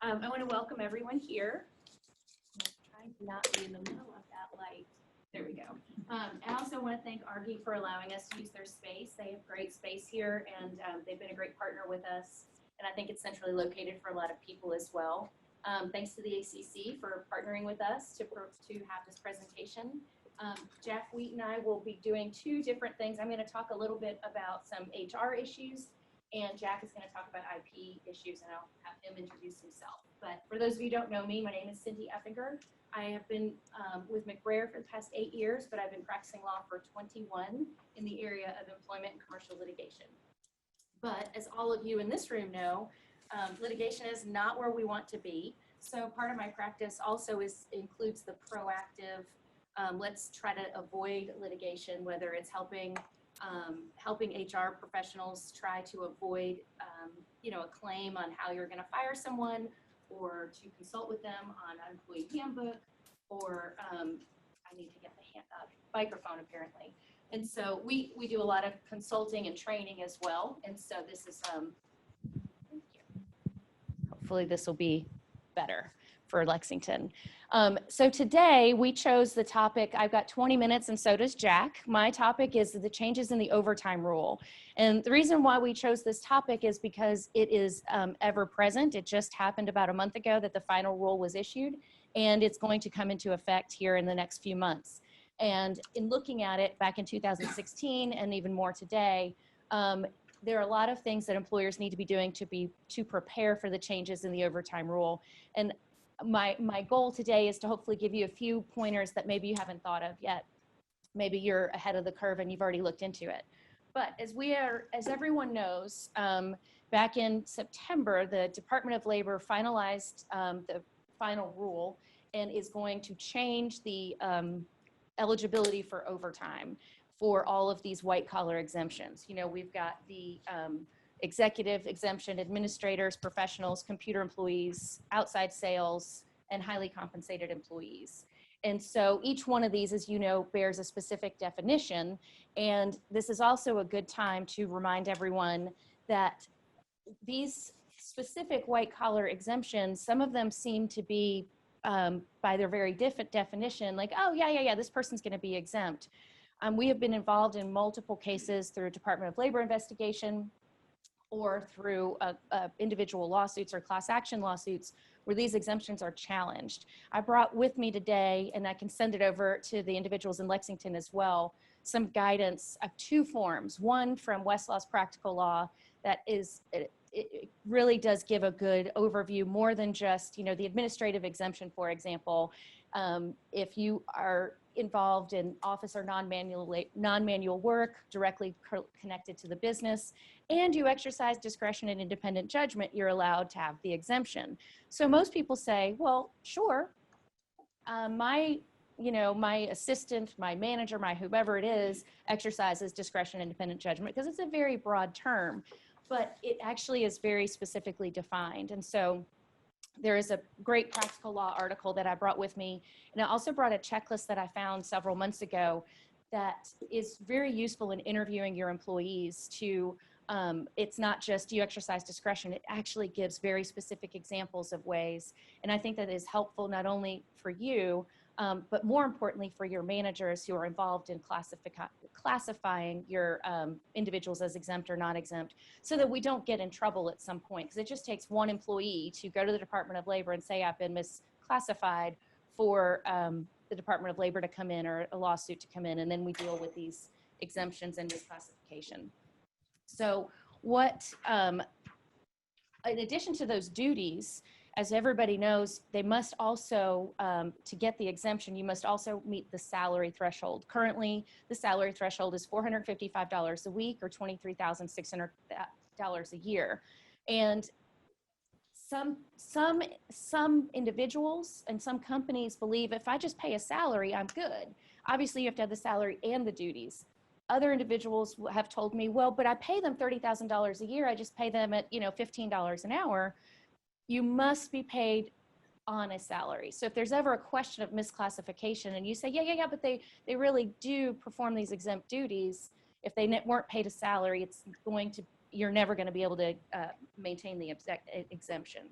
I want to welcome everyone here. I'm trying to not be in the middle of that light. There we go. I also want to thank Argy for allowing us to use their space. They have great space here, and they've been a great partner with us. And I think it's centrally located for a lot of people as well. Thanks to the ACC for partnering with us to have this presentation. Jeff Wheat and I will be doing two different things. I'm going to talk a little bit about some HR issues, and Jack is going to talk about IP issues, and I'll have him introduce himself. But for those of you who don't know me, my name is Cindy Effinger. I have been with McBrayer for the past 8 years, but I've been practicing law for 21 in the area of employment and commercial litigation. But as all of you in this room know, litigation is not where we want to be. So part of my practice also includes the proactive, let's try to avoid litigation, whether it's helping HR professionals try to avoid, a claim on how you're going to fire someone, or to consult with them on an employee handbook, or I need to get the microphone apparently. And so we do a lot of consulting and training as well. And so this is, thank you. Hopefully this will be better for Lexington. So today we chose the topic, I've got 20 minutes and so does Jack. My topic is the changes in the overtime rule. And the reason why we chose this topic is because it is ever present. It just happened about a month ago that the final rule was issued, and it's going to come into effect here in the next few months. And in looking at it back in 2016 and even more today, there are a lot of things that employers need to be doing to prepare for the changes in the overtime rule. And my goal today is to hopefully give you a few pointers that maybe you haven't thought of yet. Maybe you're ahead of the curve and you've already looked into it. But as everyone knows, back in September, the Department of Labor finalized the final rule and is going to change the eligibility for overtime for all of these white collar exemptions. You know, we've got the executive exemption, administrators, professionals, computer employees, outside sales, and highly compensated employees. And so each one of these, as you know, bears a specific definition. And this is also a good time to remind everyone that these specific white collar exemptions, some of them seem to be by their very different definition, like, oh yeah, this person's gonna be exempt. We have been involved in multiple cases through a Department of Labor investigation or through individual lawsuits or class action lawsuits where these exemptions are challenged. I brought with me today, and I can send it over to the individuals in Lexington as well, some guidance of 2 forms. One from Westlaw's Practical Law that is, it really does give a good overview, more than just, the administrative exemption, for example. If you are involved in office or non-manual work directly connected to the business, and you exercise discretion and independent judgment, you're allowed to have the exemption. So most people say, well, sure, my assistant, my manager, my whoever it is, exercises discretion and independent judgment, because it's a very broad term, but it actually is very specifically defined. And so there is a great practical law article that I brought with me. And I also brought a checklist that I found several months ago that is very useful in interviewing your employees to, it's not just you exercise discretion, it actually gives very specific examples of ways. And I think that is helpful not only for you, but more importantly for your managers who are involved in classifying your individuals as exempt or non-exempt, so that we don't get in trouble at some point. Because it just takes one employee to go to the Department of Labor and say, I've been misclassified, for the Department of Labor to come in, or a lawsuit to come in, and then we deal with these exemptions and misclassification. So in addition to those duties, as everybody knows, they must also, to get the exemption, you must also meet the salary threshold. Currently, the salary threshold is $455 a week, or $23,600 a year. And some individuals and some companies believe if I just pay a salary, I'm good. Obviously, you have to have the salary and the duties. Other individuals have told me, well, but I pay them $30,000 a year. I just pay them at, $15 an hour. You must be paid on a salary. So if there's ever a question of misclassification and you say, yeah, but they really do perform these exempt duties, if they weren't paid a salary, you're never going to be able to maintain the exemption.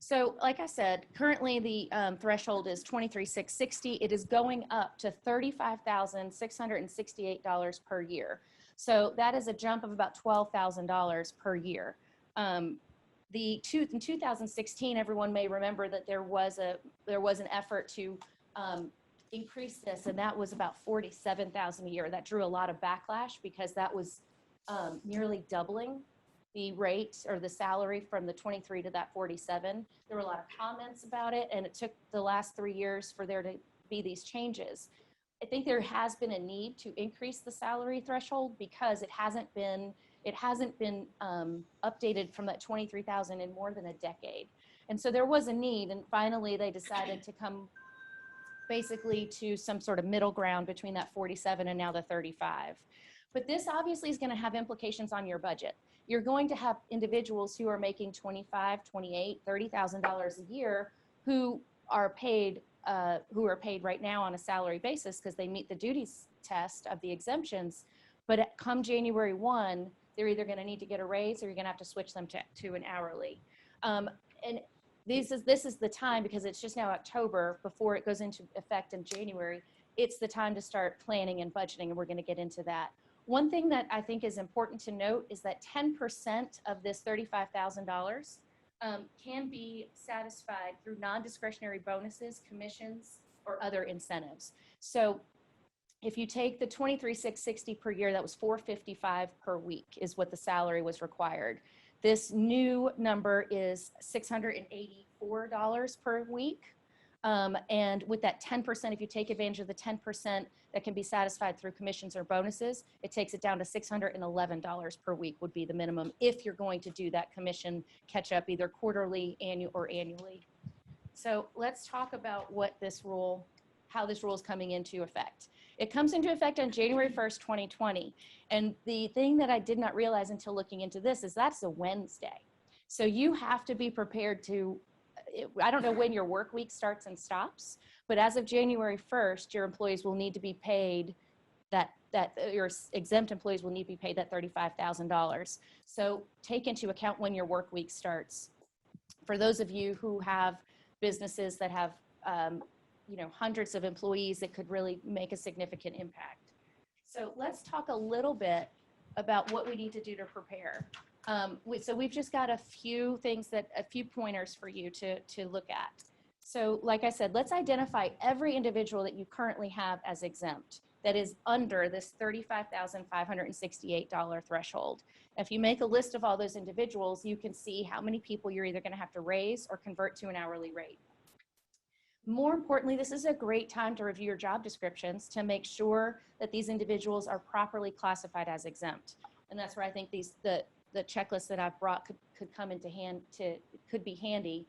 So like I said, currently the threshold is $23,660. It is going up to $35,668 per year. So that is a jump of about $12,000 per year. In 2016, everyone may remember that there was an effort to increase this, and that was about $47,000 a year. That drew a lot of backlash because that was nearly doubling the rate or the salary from the 23 to that 47. There were a lot of comments about it, and it took the last 3 years for there to be these changes. I think there has been a need to increase the salary threshold because it hasn't been updated from that 23,000 in more than a decade. And so there was a need, and finally they decided to come basically to some sort of middle ground between that 47 and now the 35. But this obviously is going to have implications on your budget. You're going to have individuals who are making $25,000, $28,000, $30,000 a year who are paid right now on a salary basis because they meet the duties test of the exemptions. But come January 1, they're either going to need to get a raise or you're going to have to switch them to an hourly. And this is the time, because it's just now October before it goes into effect in January. It's the time to start planning and budgeting, and we're going to get into that. One thing that I think is important to note is that 10% of this $35,000 can be satisfied through non-discretionary bonuses, commissions, or other incentives. So if you take the $23,660 per year, that was $455 per week is what the salary was required. This new number is $684 per week. And with that 10%, if you take advantage of the 10% that can be satisfied through commissions or bonuses, it takes it down to $611 per week would be the minimum if you're going to do that commission catch up either quarterly, annually. So let's talk about how this rule is coming into effect. It comes into effect on January 1st, 2020. And the thing that I did not realize until looking into this is that's a Wednesday. So you have to be prepared to, I don't know when your work week starts and stops, but as of January 1st, your employees will need to be paid your exempt employees will need to be paid that $35,000. So take into account when your work week starts. For those of you who have businesses that have hundreds of employees, it could really make a significant impact. So let's talk a little bit about what we need to do to prepare. So we've just got a few pointers for you to look at. So like I said, let's identify every individual that you currently have as exempt that is under this $35,568 threshold. If you make a list of all those individuals, you can see how many people you're either going to have to raise or convert to an hourly rate. More importantly, this is a great time to review your job descriptions to make sure that these individuals are properly classified as exempt. And that's where I think the checklist that I've brought could come into could be handy.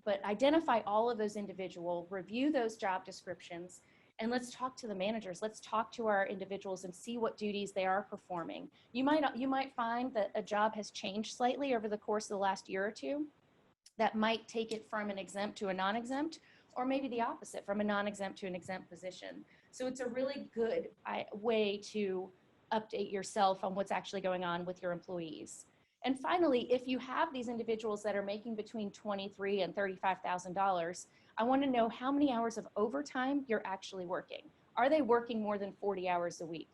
But identify all of those individuals, review those job descriptions, and let's talk to the managers. Let's talk to our individuals and see what duties they are performing. You might find that a job has changed slightly over the course of the last year or two. That might take it from an exempt to a non-exempt, or maybe the opposite, from a non-exempt to an exempt position. So it's a really good way to update yourself on what's actually going on with your employees. And finally, if you have these individuals that are making between $23,000 and $35,000, I want to know how many hours of overtime you're actually working. Are they working more than 40 hours a week?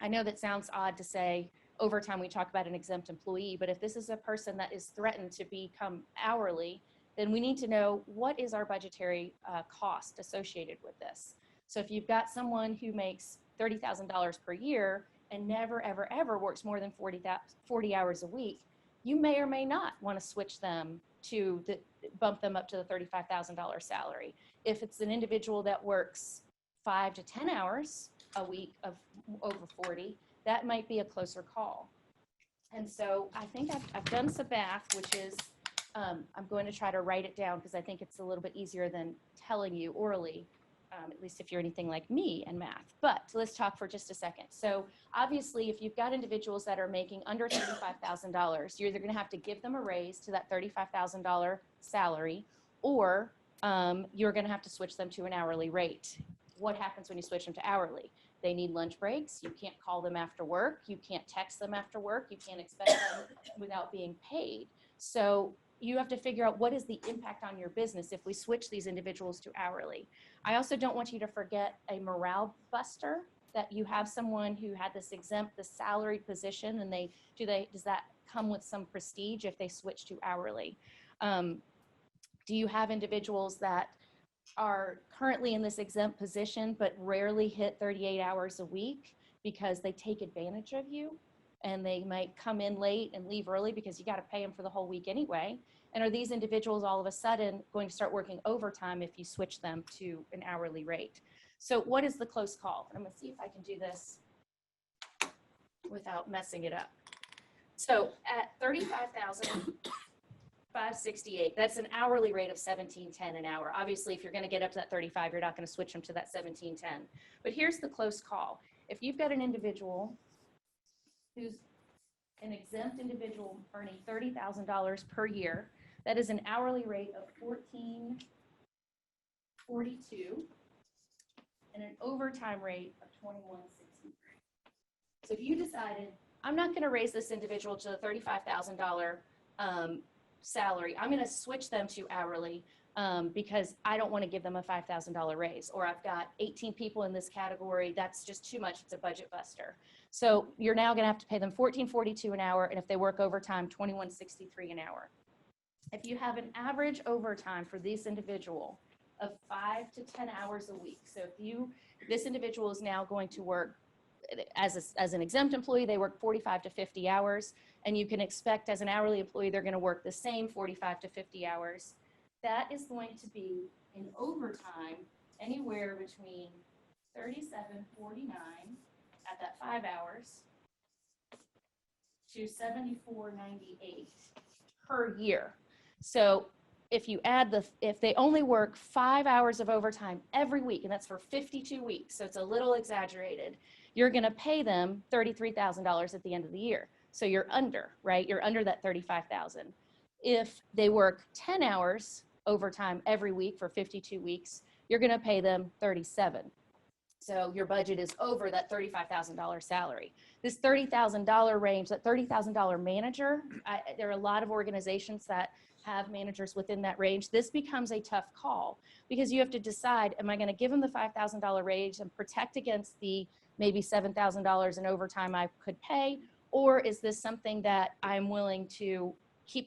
I know that sounds odd to say overtime, we talk about an exempt employee, but if this is a person that is threatened to become hourly, then we need to know what is our budgetary cost associated with this. So if you've got someone who makes $30,000 per year and never, ever, ever works more than 40 hours a week, you may or may not want to switch them to bump them up to the $35,000 salary. If it's an individual that works 5 to 10 hours a week of over 40, that might be a closer call. And so I think I've done some math, which is, I'm going to try to write it down because I think it's a little bit easier than telling you orally, at least if you're anything like me in math. But let's talk for just a second. So obviously, if you've got individuals that are making under $35,000, you're either going to have to give them a raise to that $35,000 salary, or you're going to have to switch them to an hourly rate. What happens when you switch them to hourly? They need lunch breaks. You can't call them after work. You can't text them after work. You can't expect them without being paid. So you have to figure out what is the impact on your business if we switch these individuals to hourly. I also don't want you to forget a morale buster, that you have someone who had this salaried position, and does that come with some prestige if they switch to hourly? Do you have individuals that are currently in this exempt position but rarely hit 38 hours a week because they take advantage of you, and they might come in late and leave early because you got to pay them for the whole week anyway? And are these individuals all of a sudden going to start working overtime if you switch them to an hourly rate? So what is the close call? I'm going to see if I can do this without messing it up. So at $35,568, that's an hourly rate of $17.10 an hour. Obviously, if you're going to get up to that 35, you're not going to switch them to that $17.10. But here's the close call. If you've got an individual who's an exempt individual earning $30,000 per year, that is an hourly rate of $14.42 and an overtime rate of $21.63. So if you decided, I'm not going to raise this individual to the $35,000 salary, I'm going to switch them to hourly because I don't want to give them a $5,000 raise, or I've got 18 people in this category, that's just too much, it's a budget buster. So you're now going to have to pay them $14.42 an hour, and if they work overtime, $21.63 an hour. If you have an average overtime for this individual of 5 to 10 hours a week, so if this individual is now going to work as an exempt employee, they work 45 to 50 hours, and you can expect as an hourly employee they're going to work the same 45 to 50 hours. That is going to be in overtime anywhere between $37.49 at that 5 hours to $74.98 per year. So if you add if they only work 5 hours of overtime every week, and that's for 52 weeks, so it's a little exaggerated, you're going to pay them $33,000 at the end of the year. So you're under, right? You're under that $35,000. If they work 10 hours overtime every week for 52 weeks, you're going to pay them $37,000. So your budget is over that $35,000 salary. This $30,000 range, that $30,000 manager, there are a lot of organizations that have managers within that range. This becomes a tough call because you have to decide, am I going to give them the $5,000 raise and protect against the maybe $7,000 in overtime I could pay, or is this something that I'm willing to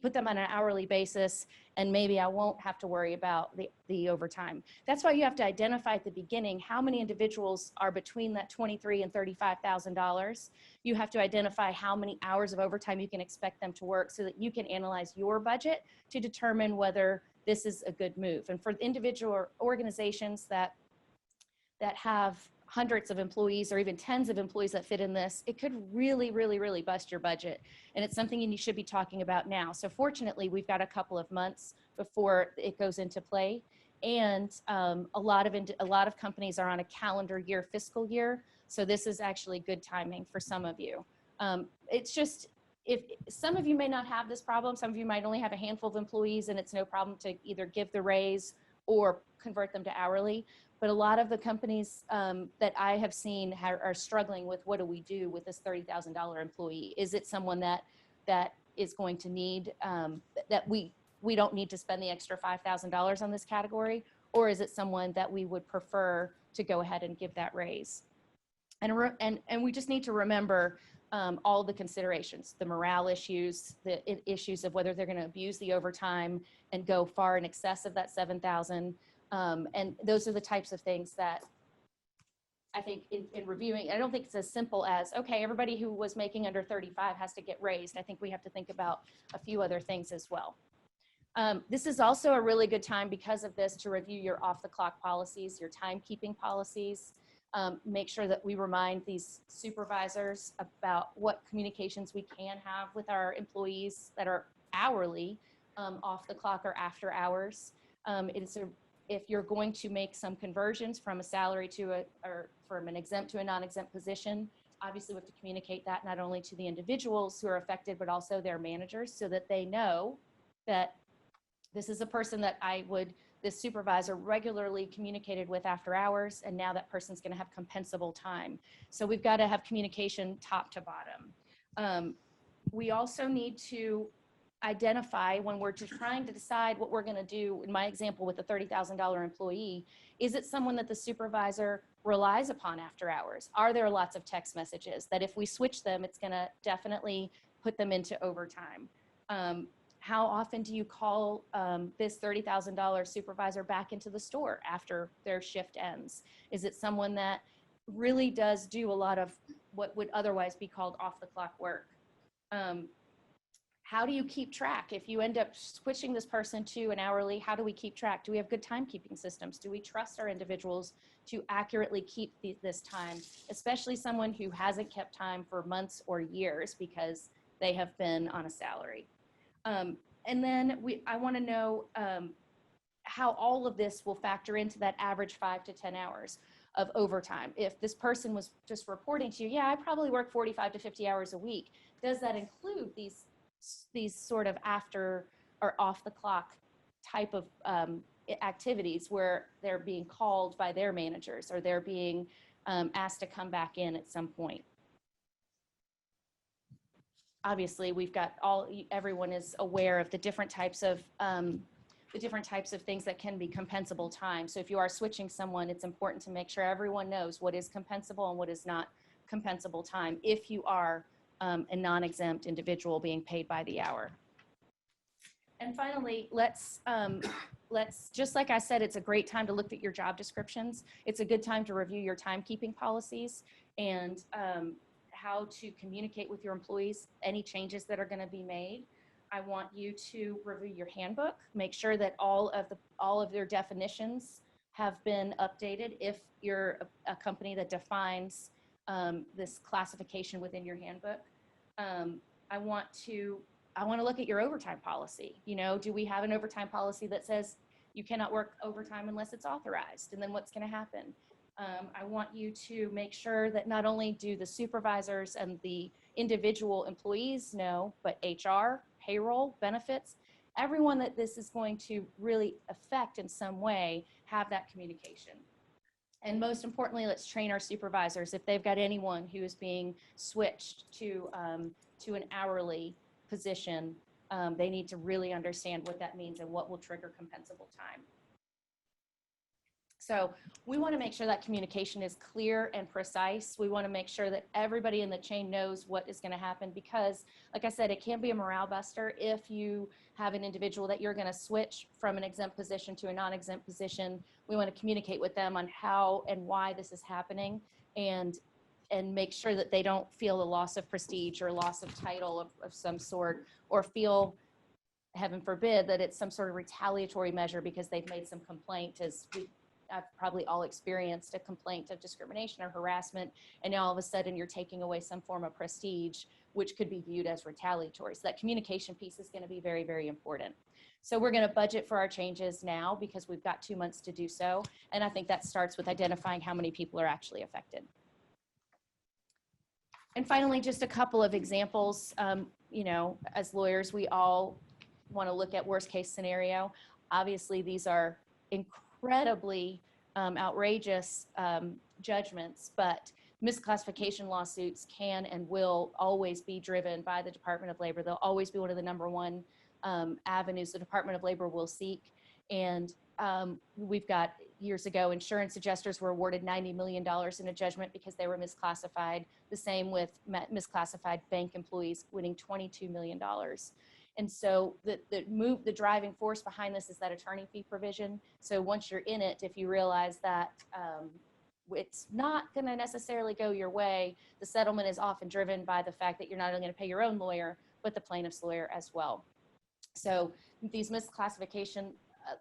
put them on an hourly basis, and maybe I won't have to worry about the overtime? That's why you have to identify at the beginning how many individuals are between that $23,000 and $35,000. You have to identify how many hours of overtime you can expect them to work so that you can analyze your budget to determine whether this is a good move. And for individual organizations that have hundreds of employees or even tens of employees that fit in this, it could really, really, really bust your budget. And it's something you should be talking about now. So fortunately, we've got a couple of months before it goes into play. And a lot of companies are on a calendar year, fiscal year. So this is actually good timing for some of you. It's just, if some of you may not have this problem, some of you might only have a handful of employees and it's no problem to either give the raise or convert them to hourly. But a lot of the companies that I have seen are struggling with, what do we do with this $30,000 employee? Is it someone that is going to need, that we don't need to spend the extra $5,000 on this category? Or is it someone that we would prefer to go ahead and give that raise? And we just need to remember all the considerations, the morale issues, the issues of whether they're going to abuse the overtime and go far in excess of that $7,000. And those are the types of things that I think in reviewing, I don't think it's as simple as, okay, everybody who was making under 35 has to get raised. I think we have to think about a few other things as well. This is also a really good time because of this to review your off-the-clock policies, your timekeeping policies. Make sure that we remind these supervisors about what communications we can have with our employees that are hourly, off the clock or after hours. If you're going to make some conversions from a salary or from an exempt to a non-exempt position, obviously we have to communicate that not only to the individuals who are affected, but also their managers, so that they know that this is a person that this supervisor regularly communicated with after hours, and now that person's going to have compensable time. So we've got to have communication top to bottom. We also need to identify when we're just trying to decide what we're going to do. In my example with the $30,000 employee, is it someone that the supervisor relies upon after hours? Are there lots of text messages that if we switch them, it's going to definitely put them into overtime? How often do you call this $30,000 supervisor back into the store after their shift ends? Is it someone that really does do a lot of what would otherwise be called off the clock work? How do you keep track? If you end up switching this person to an hourly, how do we keep track? Do we have good timekeeping systems? Do we trust our individuals to accurately keep this time, especially someone who hasn't kept time for months or years because they have been on a salary? And then I want to know how all of this will factor into that average 5 to 10 hours of overtime. If this person was just reporting to you, yeah, I probably work 45 to 50 hours a week. Does that include these sort of after or off the clock type of activities where they're being called by their managers or they're being asked to come back in at some point? Obviously, we've got everyone is aware of the different types of things that can be compensable time. So if you are switching someone, it's important to make sure everyone knows what is compensable and what is not compensable time if you are a non-exempt individual being paid by the hour. And finally, let's just like I said, it's a great time to look at your job descriptions. It's a good time to review your timekeeping policies and how to communicate with your employees, any changes that are going to be made. I want you to review your handbook, make sure that all of their definitions have been updated if you're a company that defines this classification within your handbook. I want to look at your overtime policy. You know, do we have an overtime policy that says you cannot work overtime unless it's authorized? And then what's going to happen? I want you to make sure that not only do the supervisors and the individual employees know, but HR, payroll, benefits, everyone that this is going to really affect in some way, have that communication. And most importantly, let's train our supervisors. If they've got anyone who is being switched to an hourly position, they need to really understand what that means and what will trigger compensable time. So we want to make sure that communication is clear and precise. We want to make sure that everybody in the chain knows what is going to happen because, like I said, it can be a morale buster if you have an individual that you're going to switch from an exempt position to a non-exempt position. We want to communicate with them on how and why this is happening and make sure that they don't feel a loss of prestige or loss of title of some sort, or feel, heaven forbid, that it's some sort of retaliatory measure because they've made some complaint. I've probably all experienced a complaint of discrimination or harassment, and now all of a sudden you're taking away some form of prestige, which could be viewed as retaliatory. So that communication piece is going to be very, very important. So we're going to budget for our changes now because we've got 2 months to do so. And I think that starts with identifying how many people are actually affected. And finally, just a couple of examples. You know, as lawyers, we all want to look at worst case scenario. Obviously, these are incredibly outrageous judgments, but misclassification lawsuits can and will always be driven by the Department of Labor. They'll always be one of the #1 avenues the Department of Labor will seek. And we've got, years ago, insurance adjusters were awarded $90 million in a judgment because they were misclassified. The same with misclassified bank employees winning $22 million. And so the driving force behind this is that attorney fee provision. So once you're in it, if you realize that it's not going to necessarily go your way, the settlement is often driven by the fact that you're not only going to pay your own lawyer, but the plaintiff's lawyer as well. So these misclassification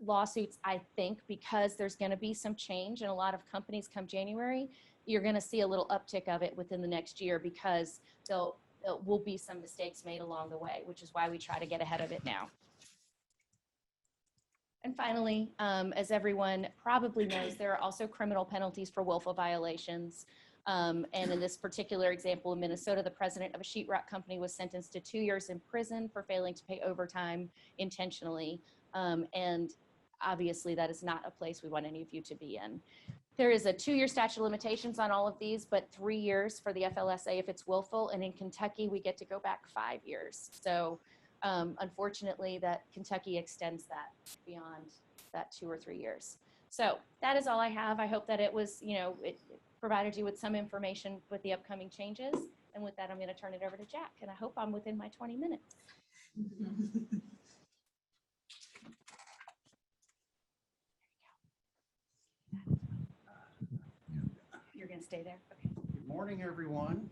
lawsuits, I think, because there's going to be some change in a lot of companies come January, you're going to see a little uptick of it within the next year because there will be some mistakes made along the way, which is why we try to get ahead of it now. And finally, as everyone probably knows, there are also criminal penalties for willful violations. And in this particular example, in Minnesota, the president of a sheetrock company was sentenced to 2 years in prison for failing to pay overtime intentionally. And obviously, that is not a place we want any of you to be in. There is a 2-year statute of limitations on all of these, but 3 years for the FLSA if it's willful. And in Kentucky, we get to go back 5 years. So Unfortunately, that Kentucky extends that beyond that 2 or 3 years. So that is all I have. I hope that it was, it provided you with some information with the upcoming changes. And with that, I'm going to turn it over to Jack, and I hope I'm within my 20 minutes. You're going to stay there? Okay. Good morning, everyone.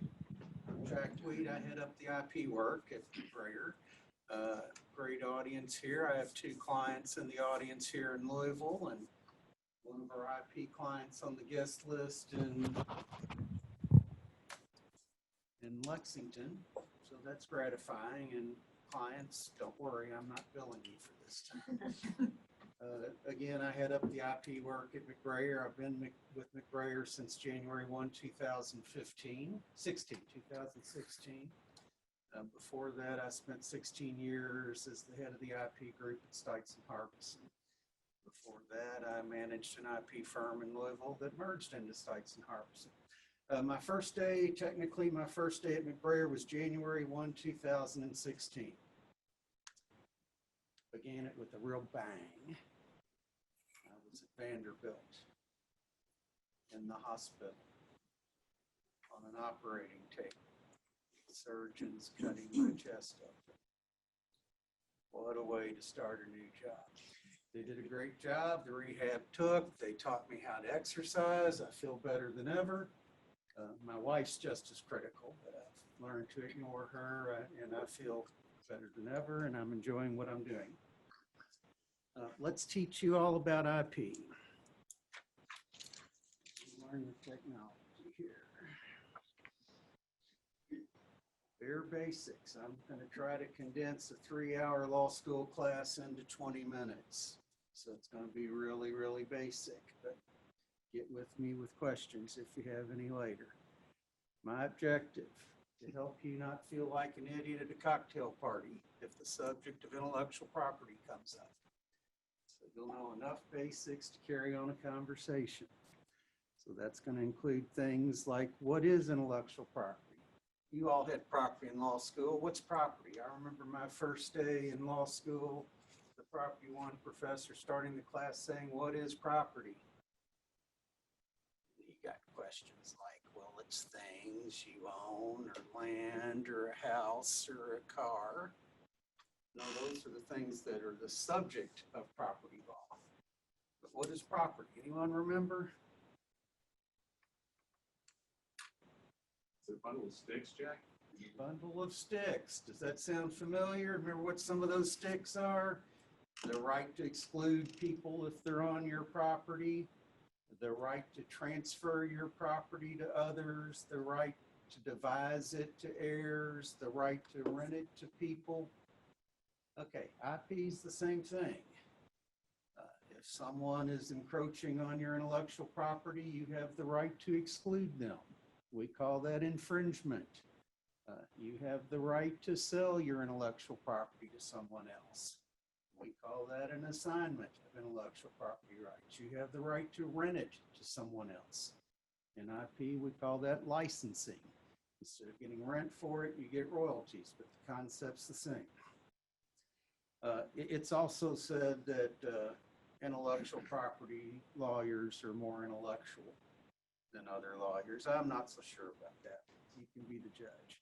I'm Jack Tweed. I head up the IP work at Greater. Great audience here. I have 2 clients in the audience here in Louisville and one of our IP clients on the guest list in Lexington. So that's gratifying. And clients, don't worry, I'm not billing you for this time. Again, I head up the IP work at McBrayer. I've been with McBrayer since January 1, 2016. Before that, I spent 16 years as the head of the IP group at Stites and Harbison. Before that, I managed an IP firm in Louisville that merged into Stites and Harbison. My first day at McBrayer was January 1, 2016. Began it with a real bang. I was at Vanderbilt in the hospital on an operating table. Surgeons cutting my chest open. What a way to start a new job. They did a great job. The rehab took. They taught me how to exercise. I feel better than ever. My wife's just as critical, but I've learned to ignore her, and I feel better than ever, and I'm enjoying what I'm doing. Let's teach you all about IP. Learn the technology here. Bare basics. I'm going to try to condense a 3-hour law school class into 20 minutes. So it's going to be really, really basic, but get with me with questions if you have any later. My objective, to help you not feel like an idiot at a cocktail party if the subject of intellectual property comes up. So you'll know enough basics to carry on a conversation. So that's going to include things like, what is intellectual property? You all had property in law school. What's property? I remember my first day in law school, the property one professor starting the class saying, what is property? You got questions like, well, it's things you own or land or a house or a car. No, those are the things that are the subject of property law. But what is property? Anyone remember? Is it a bundle of sticks, Jack? A bundle of sticks. Does that sound familiar? Remember what some of those sticks are? The right to exclude people if they're on your property, the right to transfer your property to others, the right to devise it to heirs, the right to rent it to people. Okay, IP is the same thing. If someone is encroaching on your intellectual property, you have the right to exclude them. We call that infringement. You have the right to sell your intellectual property to someone else. We call that an assignment of intellectual property rights. You have the right to rent it to someone else. In IP, we call that licensing. Instead of getting rent for it, you get royalties, but the concept's the same. It's also said that intellectual property lawyers are more intellectual than other lawyers. I'm not so sure about that. You can be the judge.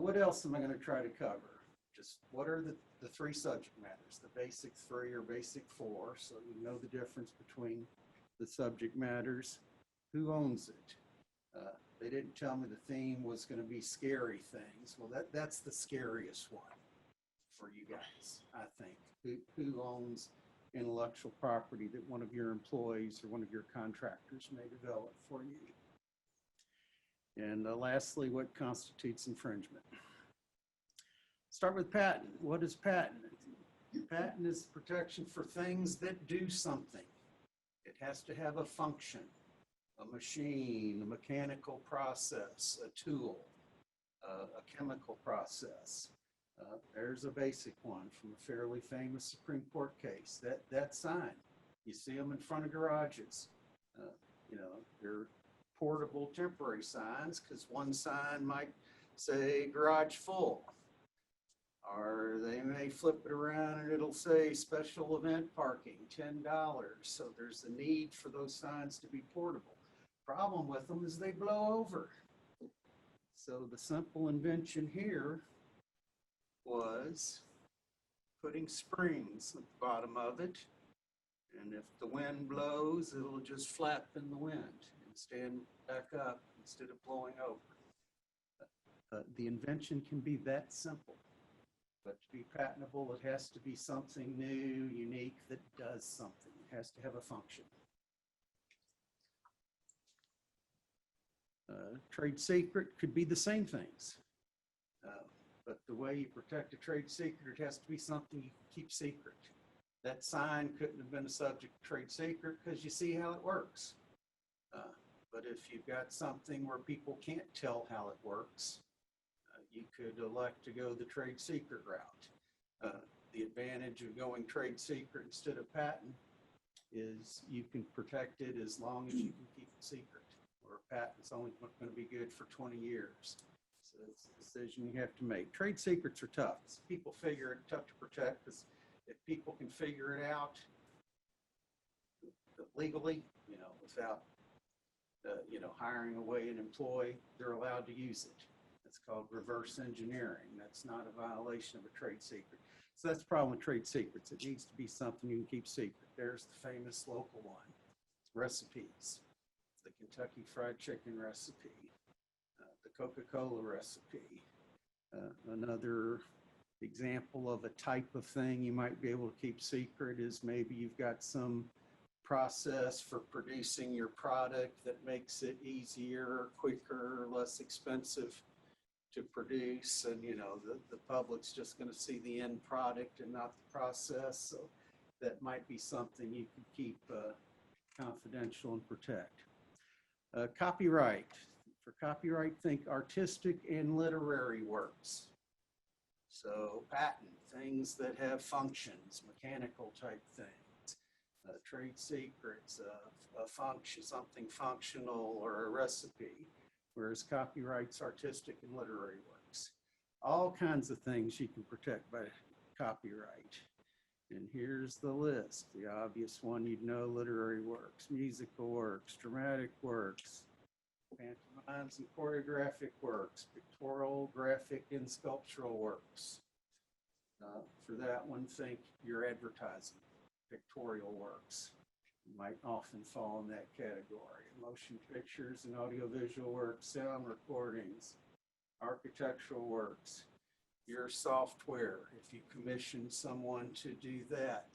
What else am I going to try to cover? Just what are the 3 subject matters, the basic 3 or basic 4, so you know the difference between the subject matters. Who owns it? They didn't tell me the theme was going to be scary things. Well, that's the scariest one for you guys, I think. Who owns intellectual property that one of your employees or one of your contractors may develop for you? And lastly, what constitutes infringement? Start with patent. What is patent? Patent is protection for things that do something. It has to have a function, a machine, a mechanical process, a tool, a chemical process. There's a basic one from a fairly famous Supreme Court case. That sign, you see them in front of garages. They're portable temporary signs because one sign might say garage full. Or they may flip it around and it'll say special event parking, $10. So there's a need for those signs to be portable. Problem with them is they blow over. So the simple invention here was putting springs at the bottom of it. And if the wind blows, it'll just flap in the wind and stand back up instead of blowing over. The invention can be that simple. But to be patentable, it has to be something new, unique, that does something. It has to have a function. Trade secret could be the same things. But the way you protect a trade secret, it has to be something you can keep secret. That sign couldn't have been a subject of trade secret because you see how it works. But if you've got something where people can't tell how it works, you could elect to go the trade secret route. The advantage of going trade secret instead of patent is you can protect it as long as you can keep it secret. Or a patent's only going to be good for 20 years. So it's a decision you have to make. Trade secrets are tough. People figure it tough to protect because if people can figure it out legally, without, hiring away an employee, they're allowed to use it. It's called reverse engineering. That's not a violation of a trade secret. So that's the problem with trade secrets. It needs to be something you can keep secret. There's the famous local one, recipes. The Kentucky Fried Chicken recipe, the Coca-Cola recipe. Another example of a type of thing you might be able to keep secret is maybe you've got some process for producing your product that makes it easier, quicker, less expensive to produce. And, the public's just going to see the end product and not the process. So that might be something you can keep confidential and protect. Copyright. For copyright, think artistic and literary works. So patent, things that have functions, mechanical type things. Trade secrets, a function, something functional or a recipe, whereas copyright's artistic and literary works. All kinds of things you can protect by copyright. And here's the list. The obvious one you'd know: literary works, musical works, dramatic works, pantomimes and choreographic works, pictorial, graphic, and sculptural works. For that one, think your advertising, pictorial works. You might often fall in that category. Motion pictures and audiovisual works, sound recordings, architectural works. Your software, if you commission someone to do that,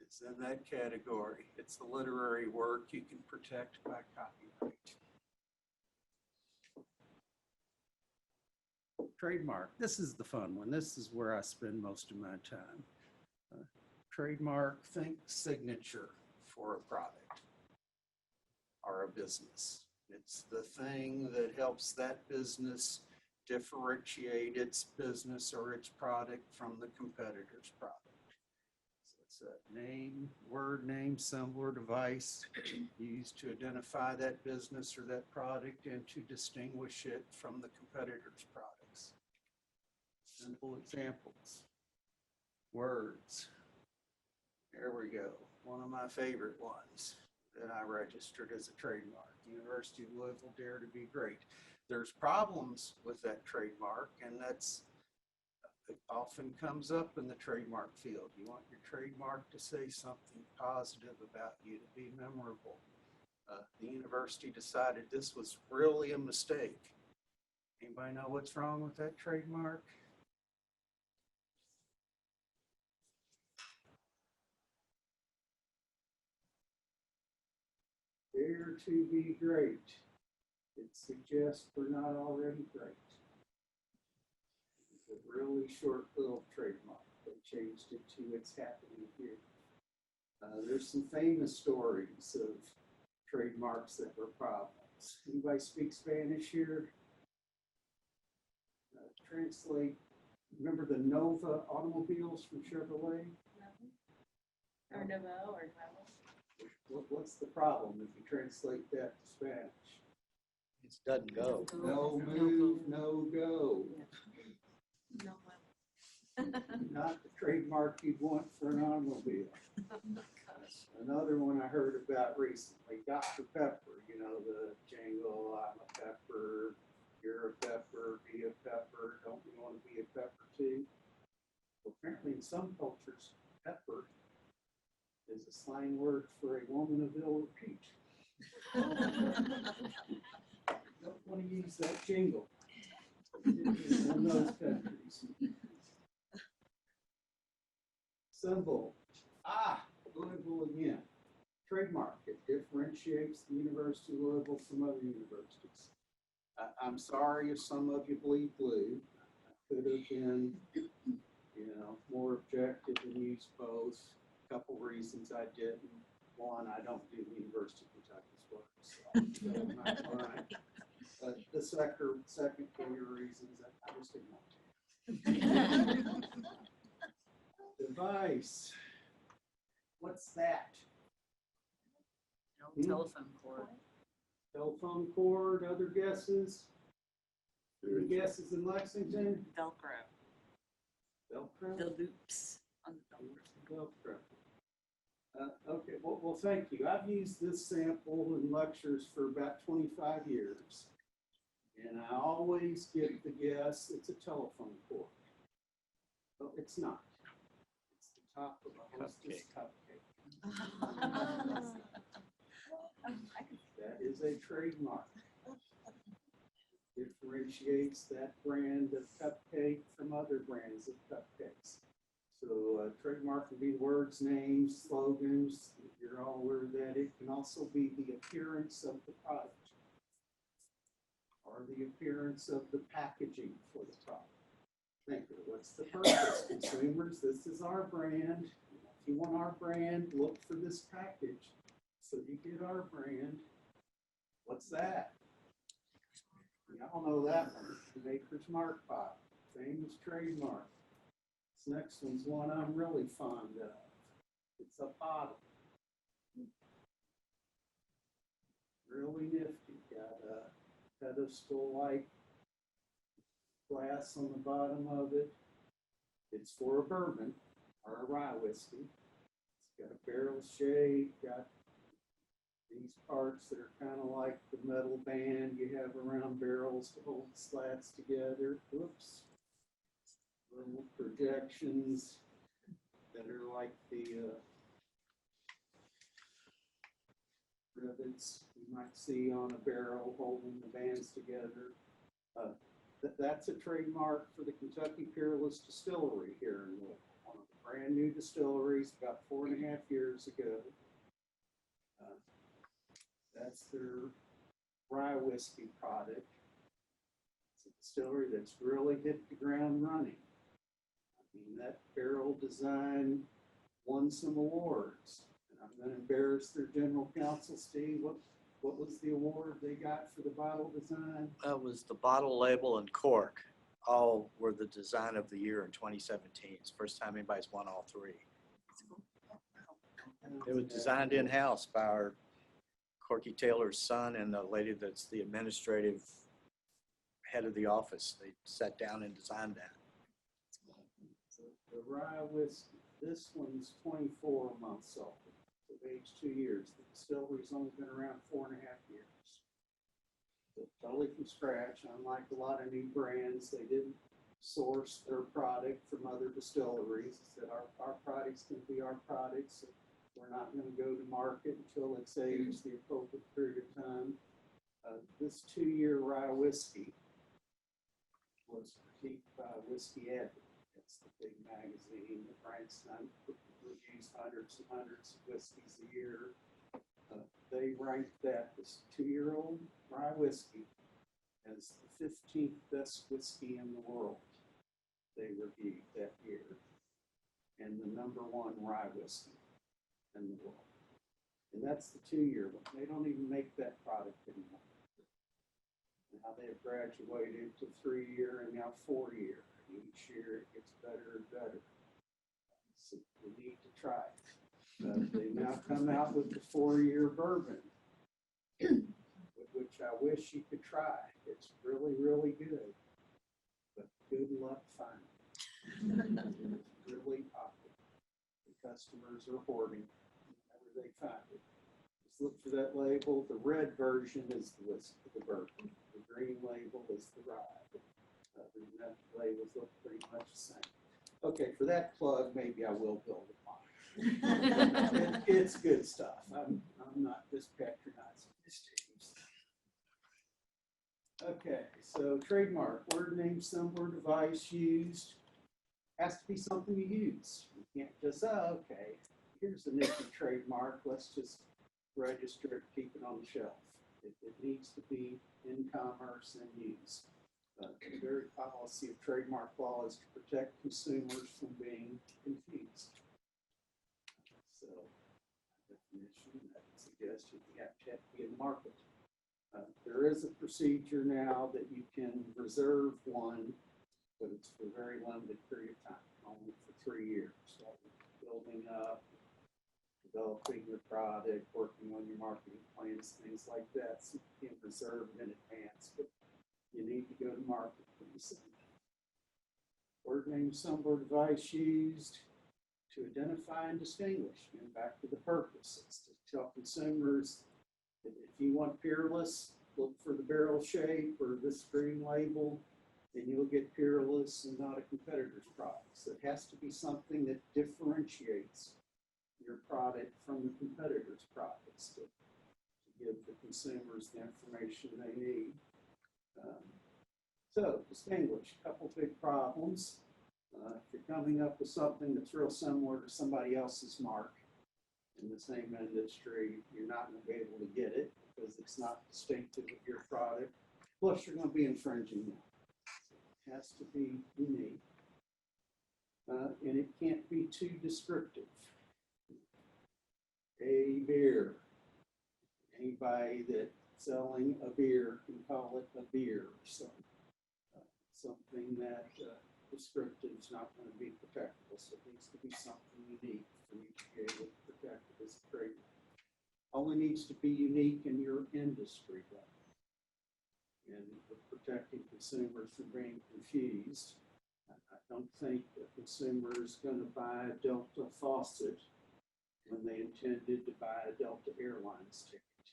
it's in that category. It's the literary work you can protect by copyright. Trademark. This is the fun one. This is where I spend most of my time. Trademark, think signature for a product or a business. It's the thing that helps that business differentiate its business or its product from the competitor's product. So it's a name, word, name, symbol, or device used to identify that business or that product and to distinguish it from the competitor's products. Simple examples. Words. There we go. One of my favorite ones that I registered as a trademark. University of Louisville, Dare to Be Great. There's problems with that trademark, and it often comes up in the trademark field. You want your trademark to say something positive about you, to be memorable. The university decided this was really a mistake. Anybody know what's wrong with that trademark? Dare to be great. It suggests we're not already great. It's a really short little trademark. They changed it to "it's happening here." There's some famous stories of trademarks that were problems. Anybody speak Spanish here? Translate. Remember the Nova automobiles from Chevrolet? Or Novo or Novo. What's the problem if you translate that to Spanish? It doesn't go. No move, no go. No. Not the trademark you'd want for an automobile. Another one I heard about recently, Dr. Pepper, you know, the jingle, I'm a pepper, you're a pepper, be a pepper, don't you want to be a pepper too? Well, apparently in some cultures, pepper is a slang word for a woman of ill repute. Don't want to use that jingle in those countries. Symbol. Louisville again. Trademark. It differentiates the University of Louisville from other universities. I'm sorry if some of you bleed blue. I could have been, more objective and used both. A couple reasons I didn't. One, I don't do the University of Kentucky's work, so I'm not right. But the second clear reasons I just didn't want to. Device. What's that? Telephone cord. Telephone cord, other guesses? Any guesses in Lexington? Velcro. Velcro? The loops on the Velcro. Velcro. Okay, well, thank you. I've used this sample in lectures for about 25 years. And I always get the guess it's a telephone cord. But it's not. It's the top of a Hostess cupcake. That is a trademark. Differentiates that brand of cupcake from other brands of cupcakes. So trademark can be words, names, slogans. You're all aware that it can also be the appearance of the product or the appearance of the packaging for the product. Think of it. What's the purpose? Consumers, this is our brand. If you want our brand, look for this package. So you get our brand. What's that? Y'all know that one. Maker's Mark Pot. Famous trademark. This next one's one I'm really fond of. It's a bottle. Really nifty. Got a pedestal-like glass on the bottom of it. It's for a bourbon or a rye whiskey. It's got a barrel shape, got these parts that are kind of like the metal band you have around barrels to hold the slats together. Whoops. Little projections that are like the rivets you might see on a barrel holding the bands together. That's a trademark for the Kentucky Peerless Distillery here in Louisville. One of the brand new distilleries about 4.5 years ago. That's their rye whiskey product. It's a distillery that's really hit the ground running. I mean, that barrel design won some awards. And I'm going to embarrass their general counsel, Steve. What was the award they got for the bottle design? That was the bottle, label, and cork. All were the design of the year in 2017. It's the first time anybody's won all three. It was designed in-house by our Corky Taylor's son and the lady that's the administrative head of the office. They sat down and designed that. The rye whiskey, this one's 24 months old. It's aged 2 years. The distillery's only been around 4.5 years. So totally from scratch. Unlike a lot of new brands, they didn't source their product from other distilleries. They said our products can be our products. So we're not going to go to market until it's aged the appropriate period of time. This 2-year rye whiskey was critiqued by Whiskey Advocate. It's the big magazine that ranks reviews hundreds and hundreds of whiskeys a year. They ranked that this 2-year-old rye whiskey as the 15th best whiskey in the world. They reviewed that year, and the #1 rye whiskey in the world. And that's the 2-year one. They don't even make that product anymore. Now they've graduated to 3-year and now 4-year. Each year it gets better and better. So we need to try it. They now come out with the 4-year bourbon, which I wish you could try. It's really, really good. But good luck finding it. Really popular. The customers are hoarding whenever they find it. Just look for that label. The red version is the whiskey, the bourbon. The green label is the rye. The labels look pretty much the same. Okay, for that plug, maybe I will build upon it. It's good stuff. I'm not just patronizing this, James. Okay, so trademark, word, name, symbol, device used. Has to be something you use. You can't just, oh, okay, here's a nifty trademark. Let's just register it, keep it on the shelf. It needs to be in commerce and used. The very policy of trademark law is to protect consumers from being confused. So, definition, that suggests you have to be in the market. There is a procedure now that you can reserve one, but it's for a very limited period of time, only for 3 years. So building up, developing your product, working on your marketing plans, things like that. So you can reserve it in advance, but you need to go to market pretty soon. Word, name, symbol, device used to identify and distinguish. And back to the purpose. It's to tell consumers that if you want Peerless, look for the barrel shape or this green label, and you'll get Peerless and not a competitor's product. So it has to be something that differentiates your product from the competitor's products to give the consumers the information they need. So distinguish, a couple big problems. If you're coming up with something that's real similar to somebody else's mark in the same industry, you're not going to be able to get it because it's not distinctive of your product. Plus, you're going to be infringing them. So it has to be unique. And it can't be too descriptive. A beer. Anybody that's selling a beer can call it a beer. So something that descriptive is not going to be protectable. So it needs to be something unique for you to be able to protect it as a trademark. Only needs to be unique in your industry, though. And protecting consumers from being confused. I don't think a consumer is going to buy a Delta faucet when they intended to buy a Delta Airlines ticket.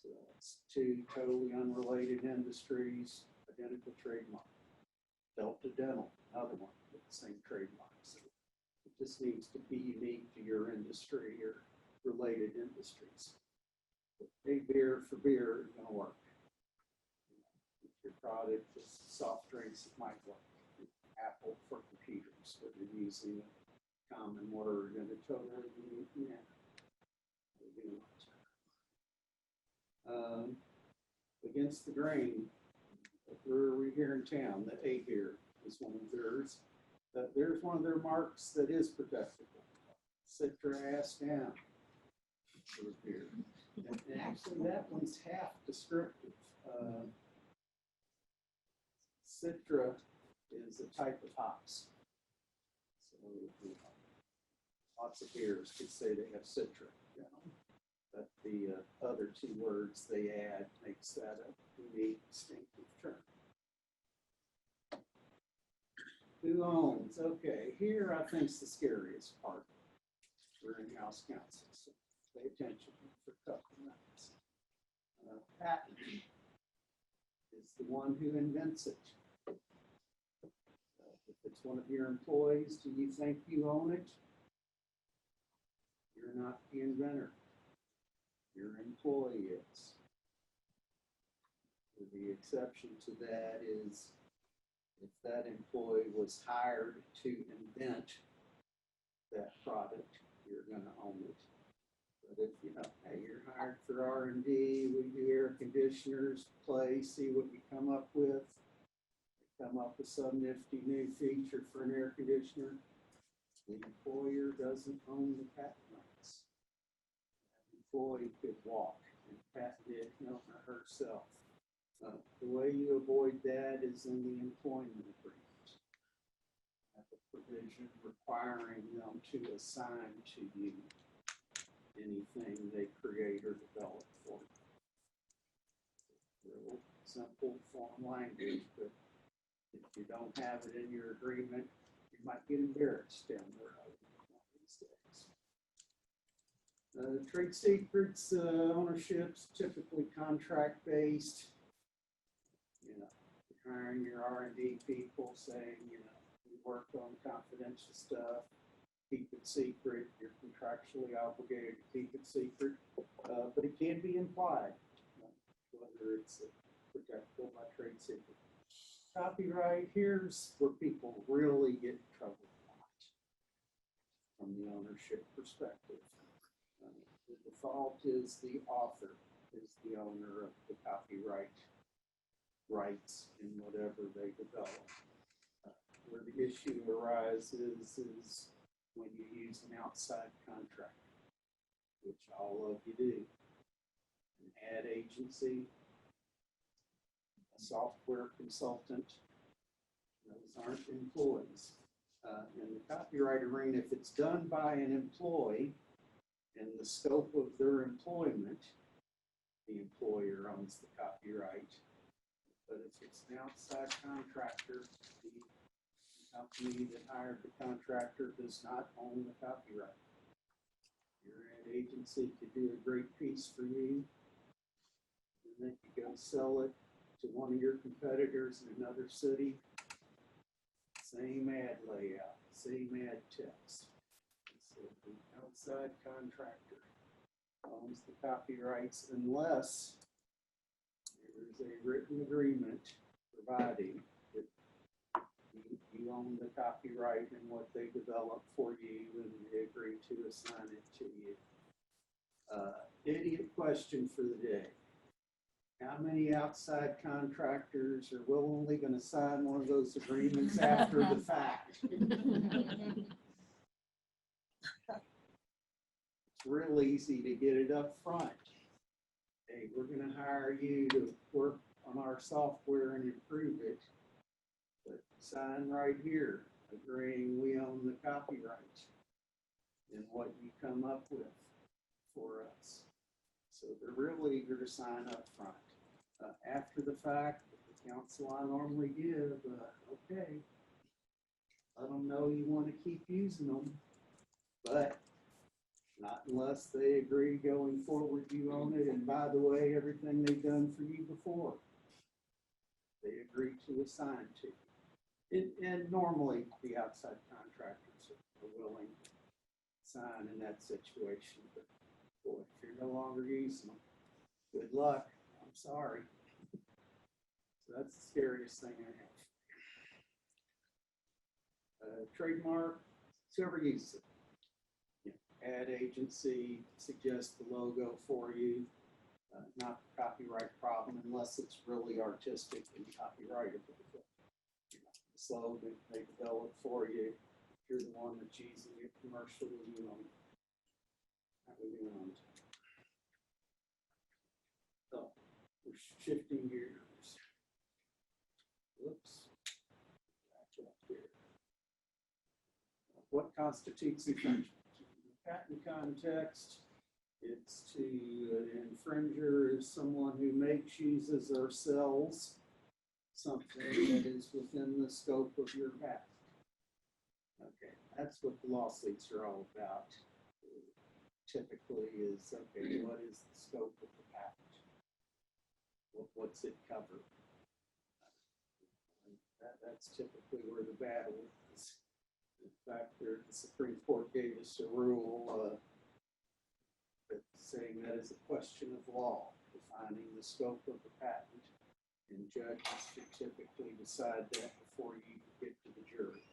So it's two totally unrelated industries, identical trademark. Delta Dental, another one with the same trademark. So it just needs to be unique to your industry or related industries. But a beer for beer is going to work. If your product is soft drinks, it might work. Apple for computers, where they're using a common word in a totally unique manner. Against the grain, a brewery here in town, the A Beer is one of theirs. There's one of their marks that is protectable. Citra ass down for beer. And actually, that one's half descriptive. Citra is a type of hops. So lots of beers could say they have Citra. You know? But the other two words they add makes that a unique, distinctive term. Who owns? Okay, here I think is the scariest part for in-house counsel. So pay attention for a couple minutes. Patent is the one who invents it. If it's one of your employees, do you think you own it? You're not the inventor. Your employee is. The exception to that is if that employee was hired to invent that product, you're going to own it. But if you know, hey, you're hired for R&D, we do air conditioners, play, see what you come up with. Come up with some nifty new feature for an air conditioner. The employer doesn't own the patent rights. The employee could walk and patent it, him or herself. The way you avoid that is in the employment agreement. Have a provision requiring them to assign to you anything they create or develop for you. Real simple form language, but If you don't have it in your agreement, you might get embarrassed down the road one of these days. Trade secrets, ownership's typically contract-based. You know, you're hiring your R&D people saying, you know, we work on confidential stuff, keep it secret, you're contractually obligated to keep it secret, but it can be implied, whether it's protectable by trade secret. Copyright, here's where people really get in trouble a lot from the ownership perspective. The default is the author is the owner of the copyright rights in whatever they develop. Where the issue arises is when you use an outside contractor, which all of you do. An ad agency, a software consultant, those aren't employees. In the copyright arena, if it's done by an employee in the scope of their employment, the employer owns the copyright. But if it's an outside contractor, the company that hired the contractor does not own the copyright. Your ad agency could do a great piece for you, and then you go sell it to one of your competitors in another city. Same ad layout, same ad text. So the outside contractor owns the copyrights unless there is a written agreement providing that you own the copyright and what they develop for you and they agree to assign it to you. Idiot question for the day. How many outside contractors are willingly going to sign one of those agreements after the fact? It's real easy to get it up front. Hey, we're going to hire you to work on our software and improve it. But sign right here, agreeing we own the copyright and what you come up with for us. So they're real eager to sign up front. After the fact, the counsel I normally give, okay, let them know you want to keep using them, but not unless they agree going forward you own it. And by the way, everything they've done for you before, they agree to assign to you. And normally the outside contractors are willing to sign in that situation. But boy, if you're no longer using them, good luck. I'm sorry. So that's the scariest thing I have. Trademark, whoever uses it. Ad agency suggests the logo for you, not the copyright problem unless it's really artistic and copyrightable. The slogan they develop for you, if you're the one that's using it commercially, you own it. That would be on. So we're shifting gears. Whoops. Back up here. What constitutes infringement? Patent context, it's to an infringer is someone who makes, uses, or sells something that is within the scope of your patent. Okay, that's what the lawsuits are all about. Typically is, okay, what is the scope of the patent? What's it cover? That's typically where the battle is. In fact, the Supreme Court gave us a rule that saying that is a question of law, defining the scope of the patent, and judges should typically decide that before you get to the jury.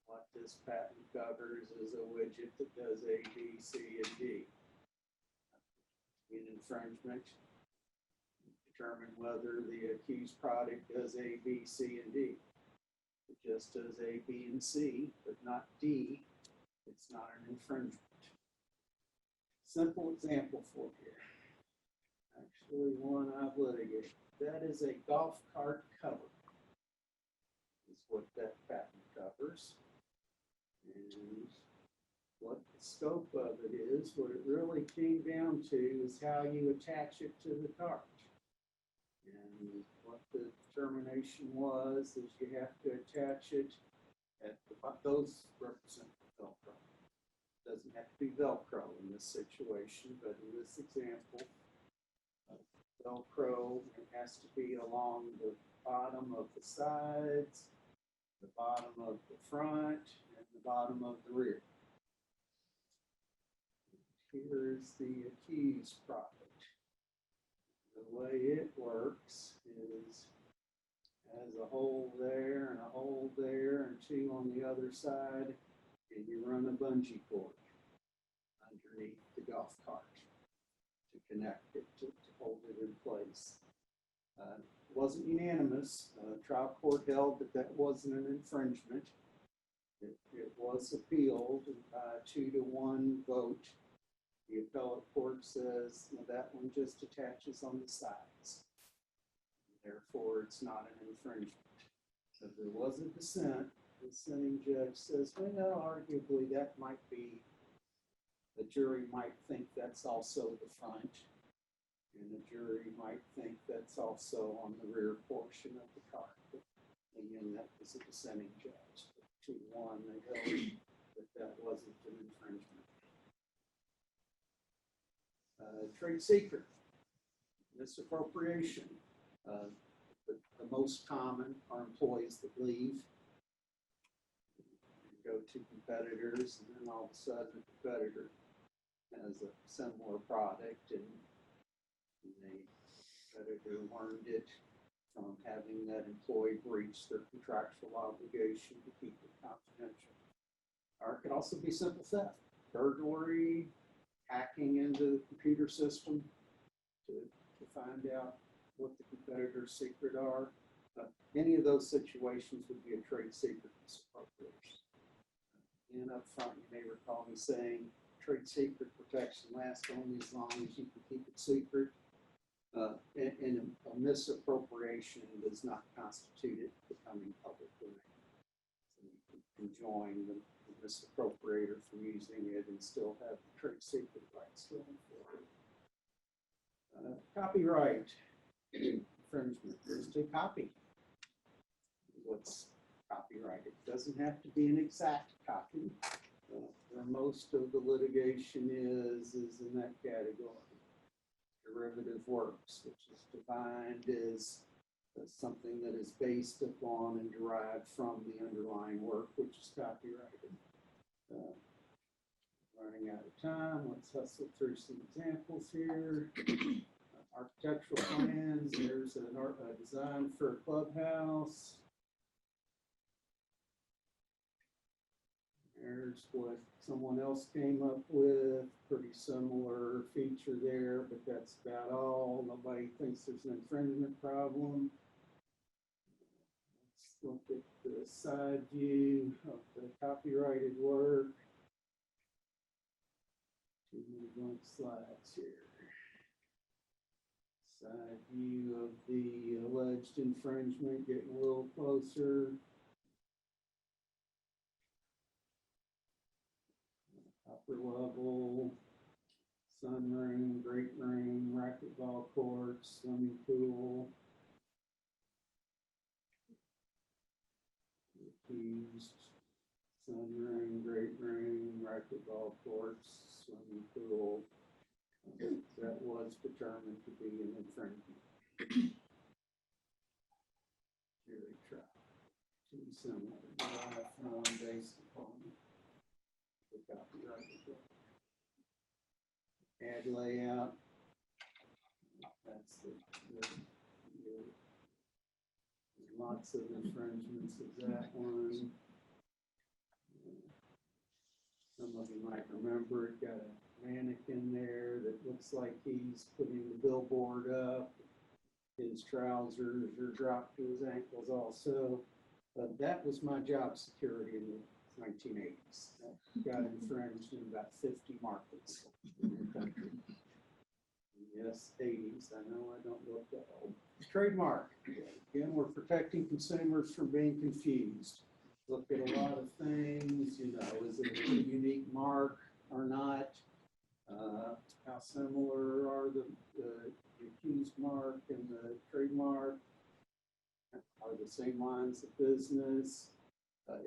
What this patent covers is a widget that does A, B, C, and D. In infringement, determine whether the accused product does A, B, C, and D. If it just does A, B, and C, but not D, it's not an infringement. Simple example for you. Actually, one I've litigated. That is a golf cart cover. Is what that patent covers. And what the scope of it is, what it really came down to is how you attach it to the cart. And what the determination was is you have to attach it at those represent Velcro. Doesn't have to be Velcro in this situation, but in this example, Velcro, it has to be along the bottom of the sides, the bottom of the front, and the bottom of the rear. Here's the accused product. The way it works is has a hole there and a hole there and two on the other side, and you run a bungee cord underneath the golf cart to connect it, to hold it in place. It wasn't unanimous. Trial court held that that wasn't an infringement. It was appealed by a 2-to-1 vote. The appellate court says that one just attaches on the sides. Therefore, it's not an infringement. So there was a dissent. The dissenting judge says, well, arguably that might be, the jury might think that's also the front, and the jury might think that's also on the rear portion of the car. But again, that was a dissenting judge. 2-1, they held that that wasn't an infringement. Trade secret, misappropriation. The most common are employees that leave, go to competitors, and then all of a sudden a competitor has a similar product, and the competitor learned it from having that employee breach their contractual obligation to keep it confidential. Or it could also be simple theft, burglary, hacking into the computer system to find out what the competitor's secret are. Any of those situations would be a trade secret misappropriation. And up front, you may recall me saying trade secret protection lasts only as long as you can keep it secret. And a misappropriation does not constitute it becoming public domain. So you can enjoin the misappropriator from using it and still have the trade secret rights going forward. Copyright infringement. There's to copy what's copyrighted. It doesn't have to be an exact copy. Where most of the litigation is in that category. Derivative works, which is defined as something that is based upon and derived from the underlying work, which is copyrighted. Running out of time, let's hustle through some examples here. Architectural plans, there's a design for a clubhouse. There's what someone else came up with, pretty similar feature there, but that's about all. Nobody thinks there's an infringement problem. Let's look at the side view of the copyrighted work. Too many blank slides here. Side view of the alleged infringement, getting a little closer. Upper level, sunroom, great room, racquetball courts, swimming pool. Accused, sunroom, great room, racquetball courts, swimming pool. That was determined to be an infringement. Jury trial. Too similar, from based upon the copyrighted work. Ad layout. That's there's lots of infringements of that one. Some of you might remember it got a mannequin there that looks like he's putting the billboard up. His trousers are dropped to his ankles also. That was my job security in the 1980s. That got infringed in about 50 markets in the country. Yes, 80s. I know I don't look that old. Trademark. Again, we're protecting consumers from being confused. Look at a lot of things, you know, is it a unique mark or not? How similar are the accused mark and the trademark? are the same lines of business?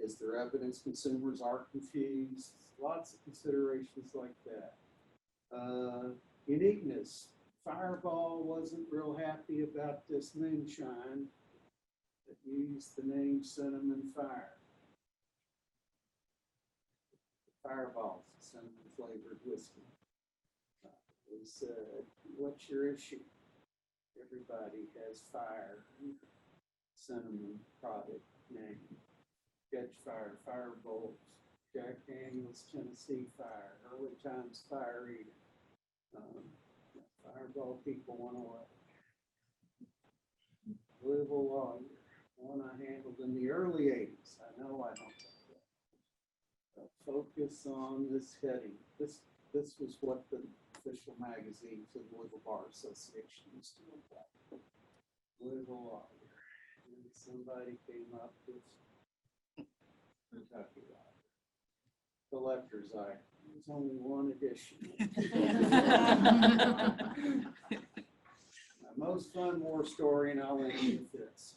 Is there evidence consumers are confused? Lots of considerations like that. Uniqueness. Fireball wasn't real happy about this moonshine that used the name Cinnamon Fire. Fireball's a cinnamon flavored whiskey. We said, what's your issue? Everybody has fire, cinnamon product name. Catchfire, Firebolt, Jack Daniels, Tennessee Fire, Early Times Fire Eater. Fireball people went away. Louisville lawyer, one I handled in the early 80s. I know I don't think that. Focus on this heading. This was what the official magazine for the Louisville Bar Association used to look like. Louisville lawyer. And somebody came up with Kentucky lawyer. Collector's item. There's only one edition. My most fun war story, and I'll end with this.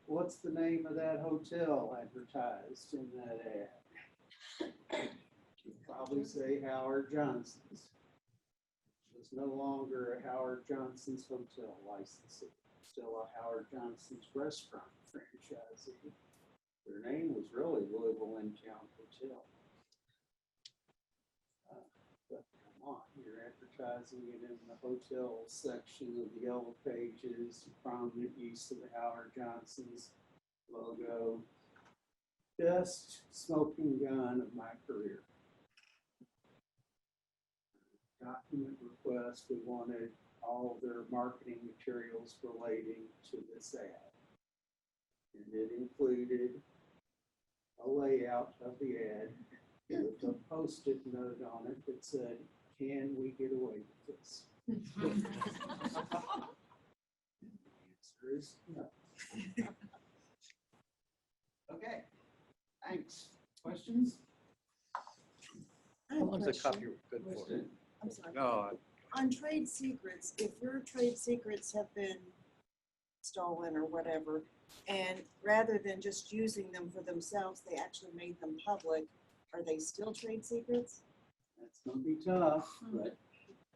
What's the name of that hotel advertised in that ad? You'd probably say Howard Johnson's. There's no longer a Howard Johnson's hotel licensee. Still a Howard Johnson's restaurant franchisee. Their name was really Louisville In-Town Hotel. But come on, you're advertising it in the hotel section of the yellow pages, prominent use of the Howard Johnson's logo. Best smoking gun of my career. Document request, we wanted all of their marketing materials relating to this ad. And it included a layout of the ad with a post-it note on it that said, "Can we get away with this?" The answer is no. Okay, thanks. Questions? I have a How long's a question. copy good for? Question? I'm sorry. No, On trade secrets, if your trade secrets have been stolen or whatever, and rather than just using them for themselves, they actually made them public, are they still trade secrets? That's gonna be tough, but,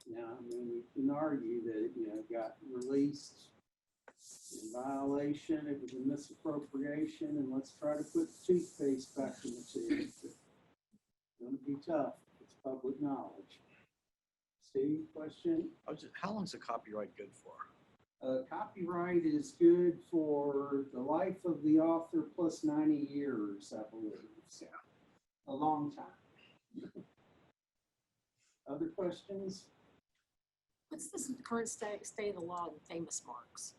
yeah, I mean, we can argue that, it got released in violation, it was a misappropriation, and let's try to put toothpaste back in the tube. It's gonna be tough, it's public knowledge. Steve, question? how long's a copyright good for? Copyright is good for the life of the author plus 90 years, I believe. So, a long time. Other questions? What's the current state of the law with famous marks?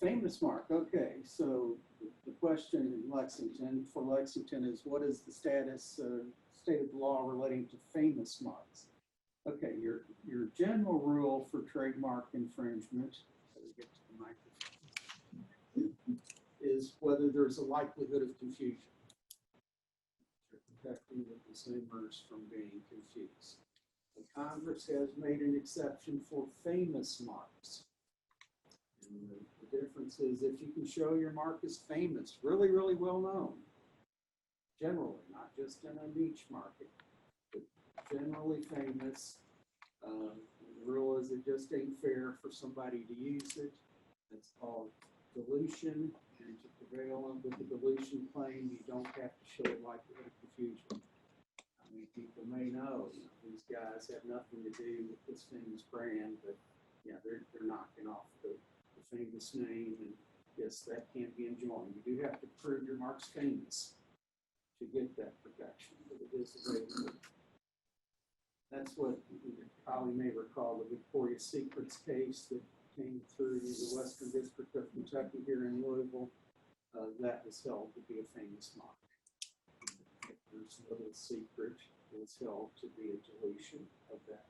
Famous mark, okay, so the question in Lexington, for Lexington is what is the status, state of the law relating to famous marks? Okay, your general rule for trademark infringement, get to the microphone, is whether there's a likelihood of confusion. You're protecting the consumers from being confused. The Congress has made an exception for famous marks. And the difference is if you can show your mark is famous, really, really well known, generally, not just in a niche market, but generally famous. The rule is it just ain't fair for somebody to use it. It's called dilution, and to prevail with the dilution claim, you don't have to show likelihood of confusion. I mean, people may know, these guys have nothing to do with this famous brand, but yeah, they're knocking off the famous name, and yes, that can't be enjoined. You do have to prove your mark's famous to get that protection, but it is available. That's what you probably may recall the Victoria's Secrets case that came through the Western District of Kentucky here in Louisville. That was held to be a famous mark. There's Little Secret was held to be a dilution of that.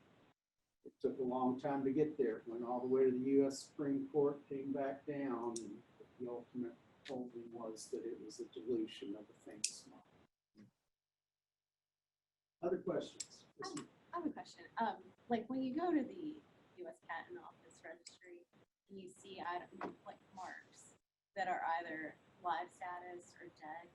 It took a long time to get there. Went all the way to the U.S. Supreme Court, came back down, and the ultimate holding was that it was a dilution of a famous mark. Other questions? I have a question. Like when you go to the U.S. Patent Office registry, you see like marks that are either live status or dead,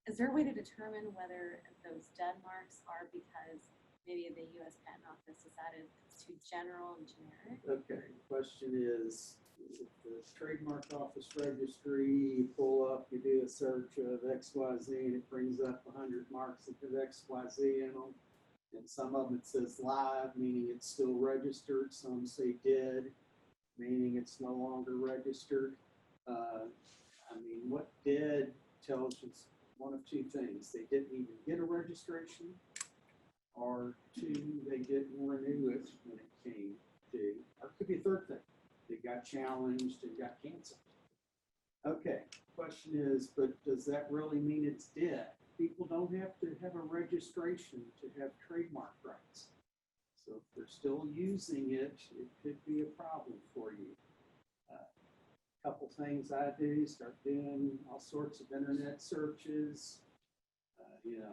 is there a way to determine whether those dead marks are because maybe the U.S. Patent Office decided it's too general and generic? Okay, the question is, if the trademark office registry, you pull up, you do a search of XYZ, and it brings up 100 marks that have XYZ in them. And some of them it says live, meaning it's still registered. Some say dead, meaning it's no longer registered. What dead tells us one of two things. They didn't even get a registration, or two, they didn't renew it when it came due. Or it could be a third thing. They got challenged and got canceled. Okay, question is, but does that really mean it's dead? People don't have to have a registration to have trademark rights. So if they're still using it, it could be a problem for you. Couple things I do, start doing all sorts of internet searches. The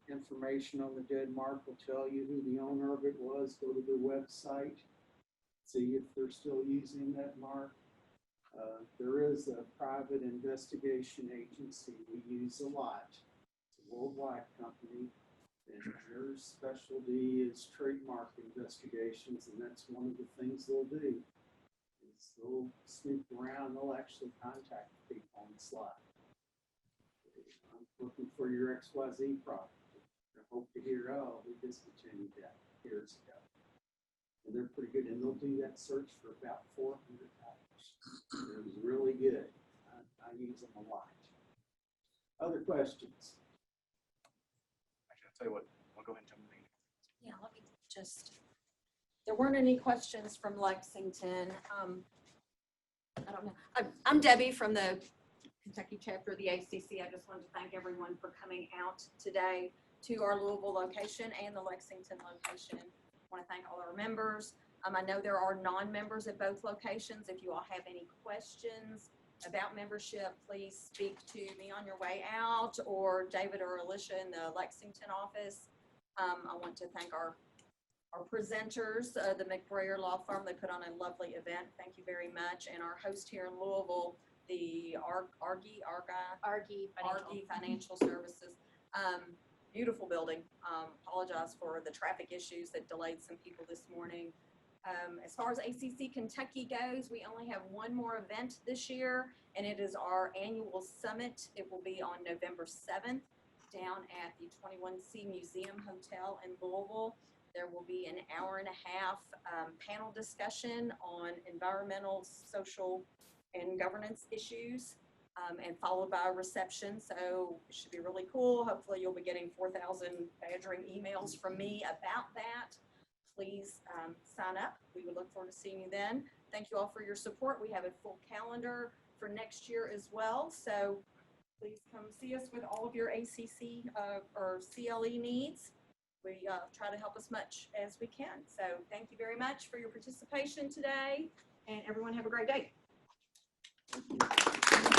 information on the dead mark will tell you who the owner of it was. Go to their website, see if they're still using that mark. There is a private investigation agency we use a lot. It's a worldwide company, and their specialty is trademark investigations, and that's one of the things they'll do. Is they'll snoop around, they'll actually contact people on the slide. I'm looking for your XYZ product. I hope to hear, oh, we discontinued that years ago. And they're pretty good, and they'll do that search for about 400 hours. It was really good. I use them a lot. Other questions? Actually, I'll tell you what, I'll go ahead and jump in. Yeah, let me just, there weren't any questions from Lexington. I don't know. I'm Debbie from the Kentucky chapter of the ACC. I just wanted to thank everyone for coming out today to our Louisville location and the Lexington location. I want to thank all our members. I know there are non-members at both locations. If you all have any questions about membership, please speak to me on your way out, or David or Alicia in the Lexington office. I want to thank our presenters, the McBrayer Law Firm. They put on a lovely event. Thank you very much. And our host here in Louisville, the Argy Financial Services. Beautiful building. Apologize for the traffic issues that delayed some people this morning. As far as ACC Kentucky goes, we only have one more event this year, and it is our annual summit. It will be on November 7th down at the 21C Museum Hotel in Louisville. There will be an hour-and-a-half panel discussion on environmental, social, and governance issues, and followed by a reception. So it should be really cool. Hopefully you'll be getting 4,000 badgering emails from me about that. Please sign up. We would look forward to seeing you then. Thank you all for your support. We have a full calendar for next year as well. So please come see us with all of your ACC or CLE needs. We try to help as much as we can. So thank you very much for your participation today, and everyone have a great day. Thank you.